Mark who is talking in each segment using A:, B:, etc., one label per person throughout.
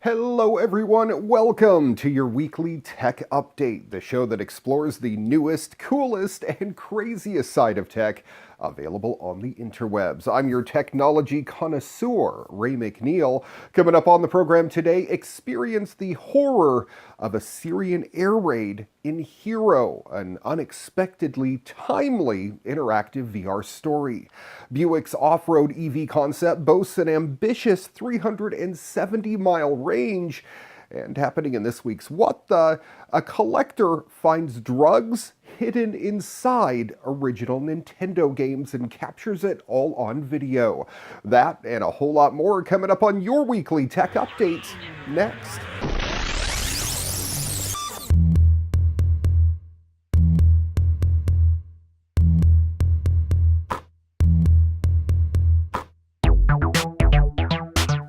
A: Hello everyone, welcome to your weekly tech update, the show that explores the newest, coolest, and craziest side of tech available on the interwebs. I'm your technology connoisseur, Ray McNeil. Coming up on the program today, experience the horror of a Syrian air raid in Hero, an unexpectedly timely interactive VR story. Buick's off-road EV concept boasts an ambitious 370-mile range. And happening in this week's What The, a collector finds drugs hidden inside original Nintendo games and captures it all on video. That and a whole lot more coming up on your weekly tech updates next.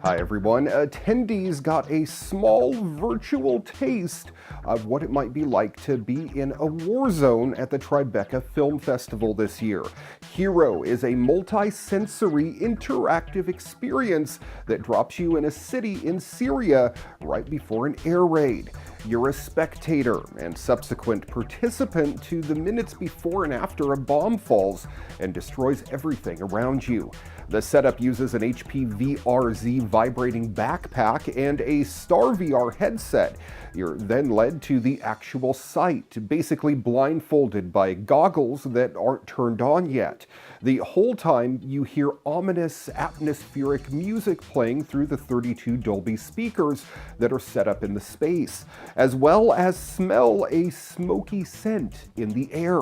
A: Hi everyone, attendees got a small virtual taste of what it might be like to be in a war zone at the Tribeca Film Festival this year. Hero is a multi-sensory interactive experience that drops you in a city in Syria right before an air raid. You're a spectator and subsequent participant to the minutes before and after a bomb falls and destroys everything around you. The setup uses an HP VRZ vibrating backpack and a Star VR headset. You're then led to the actual site, basically blindfolded by goggles that aren't turned on yet. The whole time you hear ominous atmospheric music playing through the 32 Dolby speakers that are set up in the space, as well as smell a smoky scent in the air.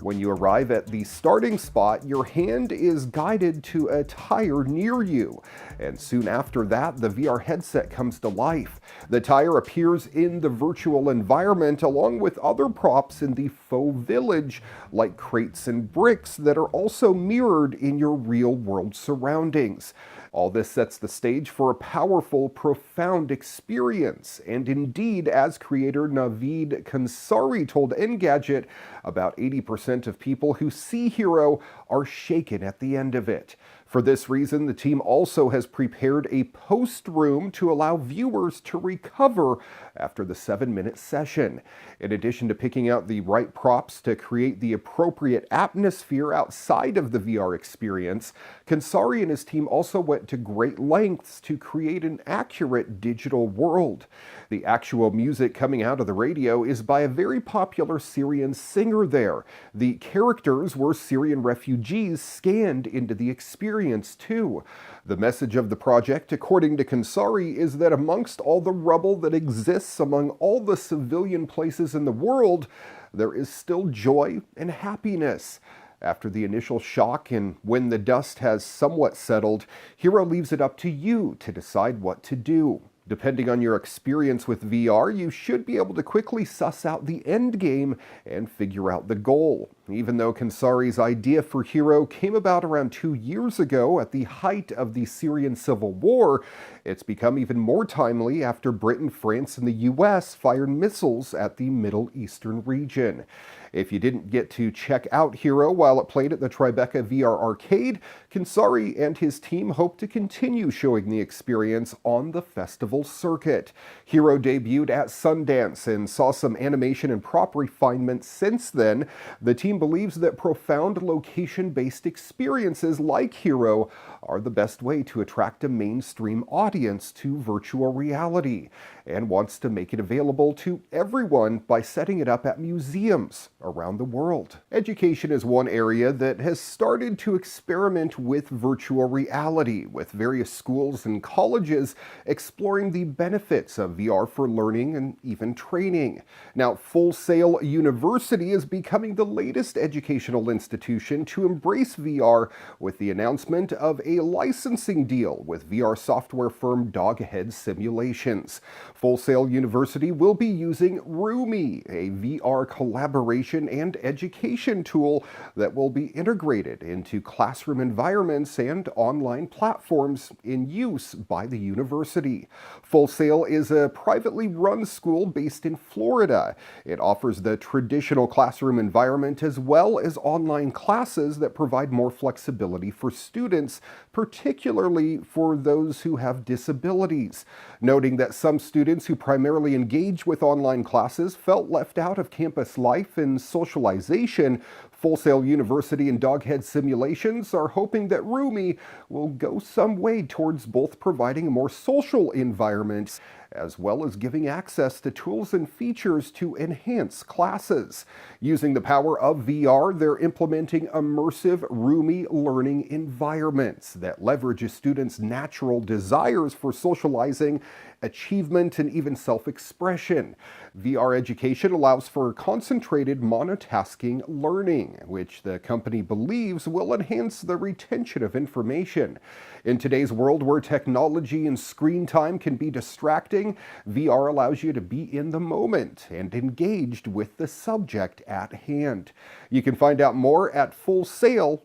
A: When you arrive at the starting spot, your hand is guided to a tire near you, and soon after that, the VR headset comes to life. The tire appears in the virtual environment along with other props in the faux village, like crates and bricks that are also mirrored in your real-world surroundings. All this sets the stage for a powerful, profound experience, and indeed, as creator Naveed Kansari told Engadget, about 80% of people who see Hero are shaken at the end of it. For this reason, the team also has prepared a post room to allow viewers to recover after the 7-minute session. In addition to picking out the right props to create the appropriate atmosphere outside of the VR experience, Kansari and his team also went to great lengths to create an accurate digital world. The actual music coming out of the radio is by a very popular Syrian singer there. The characters were Syrian refugees scanned into the experience too. The message of the project, according to Kansari, is that amongst all the rubble that exists among all the civilian places in the world, there is still joy and happiness. After the initial shock and when the dust has somewhat settled, Hero leaves it up to you to decide what to do. Depending on your experience with VR, you should be able to quickly suss out the end game and figure out the goal. Even though Kansari's idea for Hero came about around 2 years ago at the height of the Syrian civil war, it's become even more timely after Britain, France, and the US fired missiles at the Middle Eastern region. If you didn't get to check out Hero while it played at the Tribeca VR Arcade, Kansari and his team hope to continue showing the experience on the festival circuit. Hero debuted at Sundance and saw some animation and prop refinement since then. The team believes that profound location-based experiences like Hero are the best way to attract a mainstream audience to virtual reality, and wants to make it available to everyone by setting it up at museums around the world. Education is one area that has started to experiment with virtual reality, with various schools and colleges exploring the benefits of VR for learning and even training. Now, Full Sail University is becoming the latest educational institution to embrace VR with the announcement of a licensing deal with VR software firm Doghead Simulations. Full Sail University will be using Roomy, a VR collaboration and education tool that will be integrated into classroom environments and online platforms in use by the university. Full Sail is a privately run school based in Florida. It offers the traditional classroom environment as as well as online classes that provide more flexibility for students, particularly for those who have disabilities. Noting that some students who primarily engage with online classes felt left out of campus life and socialization, Full Sail University and Doghead Simulations are hoping that Rumi will go some way towards both providing a more social environment as well as giving access to tools and features to enhance classes. Using the power of VR, they're implementing immersive Rumi learning environments that leverage a student's natural desires for socializing, achievement, and even self-expression. VR education allows for concentrated monotasking learning, which the company believes will enhance the retention of information. In today's world where technology and screen time can be distracting, VR allows you to be in the moment and engaged with the subject at hand. You can find out more at fullsail.edu.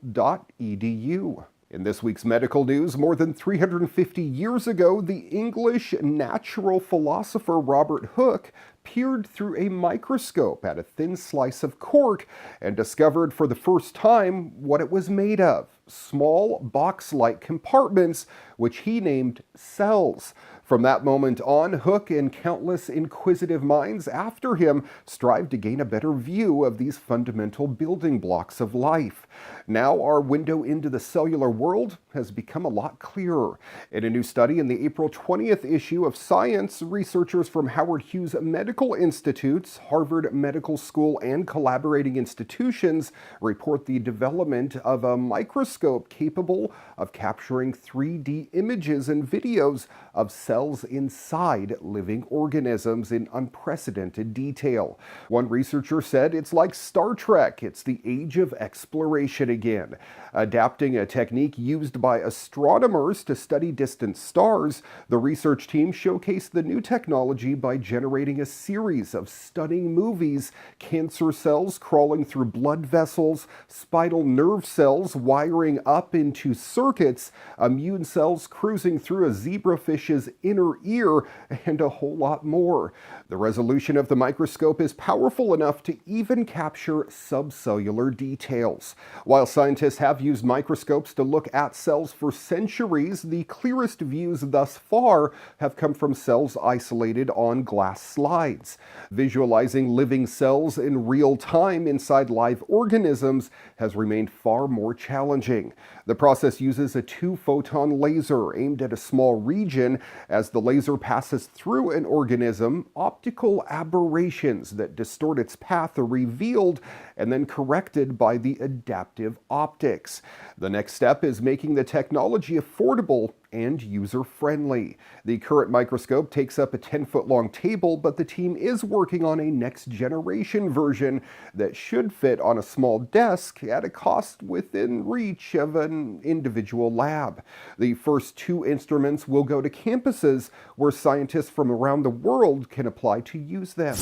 A: In this week's medical news, more than 350 years ago, the English natural philosopher Robert Hooke peered through a microscope at a thin slice of cork and discovered for the first time what it was made of: small box-like compartments, which he named cells. From that moment on, Hooke and countless inquisitive minds after him strived to gain a better view of these fundamental building blocks of life. Now our window into the cellular world has become a lot clearer. In a new study in the April 20th issue of Science, researchers from Howard Hughes Medical Institutes, Harvard Medical School, and collaborating institutions report the development of a microscope capable of capturing 3D images and videos of cells inside living organisms in unprecedented detail. One researcher said it's like Star Trek. It's the age of exploration again. Adapting a technique used by astronomers to study distant stars, the research team showcased the new technology by generating a series of stunning movies: cancer cells crawling through blood vessels, spinal nerve cells wiring up into circuits, immune cells cruising through a zebrafish's inner ear, and a whole lot more. The resolution of the microscope is powerful enough to even capture subcellular details. While scientists have used microscopes to look at cells for centuries, the clearest views thus far have come from cells isolated on glass slides. Visualizing living cells in real time inside live organisms has remained far more challenging. The process uses a 2-photon laser aimed at a small region. As the laser passes through an organism, optical aberrations that distort its path are revealed and then corrected by the adaptive optics. The next step is making the technology affordable and user-friendly. The current microscope takes up a 10-foot-long table, but the team is working on a next-generation version that should fit on a small desk at a cost within reach of an individual lab. The first 2 instruments will go to campuses where scientists from around the world can apply to use them.